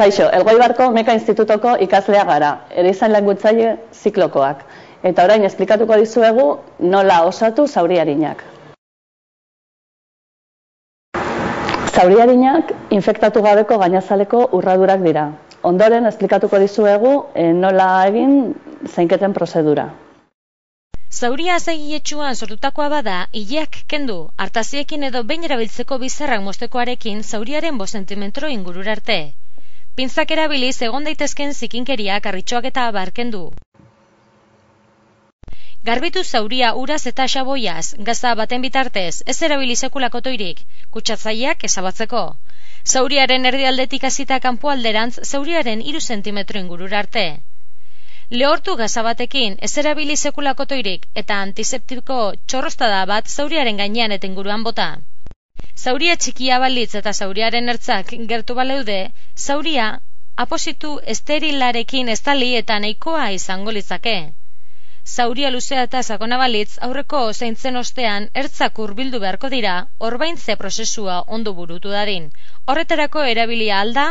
Kaixo, Elgoibarko Meka Institutoko ikaslea gara, erizain laguntzaile ziklokoak. Eta orain esplikatuko dizuegu nola osatu zauri arinak. Zauri arinak infektatu gabeko gainazaleko urradurak dira. Ondoren esplikatuko dizuegu nola egin zainketen prozedura. Zauria azagietsuan sortutakoa bada, ileak kendu, artaziekin edo behin erabiltzeko bizarrak mostekoarekin zauriaren 5 zentimetro ingurura arte. Pintzak erabiliz egon daitezken zikinkeriak, harritxoak eta abar kendu. Garbitu zauria uraz eta xaboiaz, gaza baten bitartez, ez erabili sekulako toirik, kutsatzaileak ezabatzeko. Zauriaren erdialdetik hasita kanpoalderantz zauriaren 3 zentimetro ingurura arte. Lehortu gaza batekin, ez erabili sekulako toirik eta antiseptiko txorrostada bat zauriaren gainean eta inguruan bota. Zauria txikia balitz eta zauriaren ertzak gertu baleude, zauria apositu esterilarekin estali eta nahikoa izango litzake. Zauria luzea eta sakona balitz aurreko zaintzen ostean ertzak hurbildu beharko dira, orbaintze prozesua ondo burutu dadin. Horretarako erabilia alda,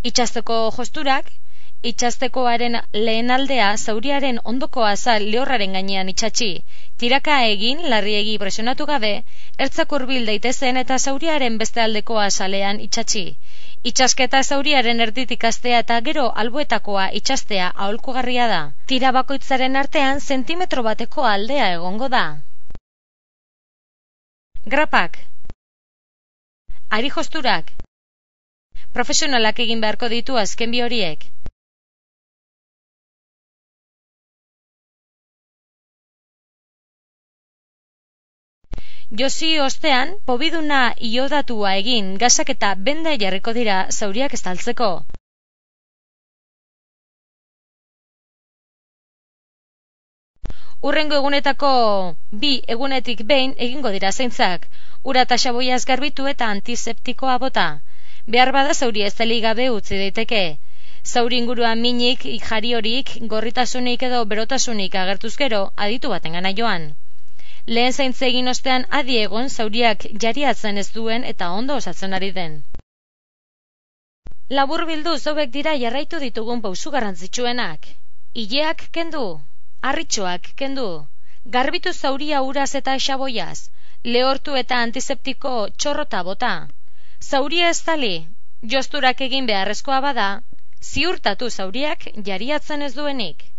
itxasteko josturak, itxastekoaren lehen aldea zauriaren ondoko azal lehorraren gainean itxatxi, tiraka egin, larriegi presionatu gabe, ertzak hurbil daitezen eta zauriaren beste aldeko azalean itxatxi. Itxasketa zauriaren erditik hastea eta gero alboetakoa itxastea aholkugarria da. Tira bakoitzaren artean zentimetro bateko aldea egongo da. Grapak. Ari josturak. Profesionalak egin beharko ditu azken bi horiek. Josi ostean, pobiduna iodatua egin, gasak eta benda jarriko dira zauriak estaltzeko. Hurrengo egunetako 2 egunetik behin egingo dira zaintzak, ura eta xaboiaz garbitu eta antiseptikoa bota. Behar bada zauria estali gabe utzi daiteke. Zauri inguruan minik, jariorik, gorritasunik edo berotasunik agertuz gero, aditu batengana joan. Lehen zaintze egin ostean adi egon zauriak jariatzen ez duen eta ondo osatzen ari den. Laburbilduz hauek dira jarraitu ditugun pausu garrantzitsuenak. Ileak kendu, harritxoak kendu, garbitu zauria uraz eta xaboiaz, lehortu eta antiseptiko txorrota bota. Zauria estali, josturak egin beharrezkoa bada, ziurtatu zauriak jariatzen ez duenik.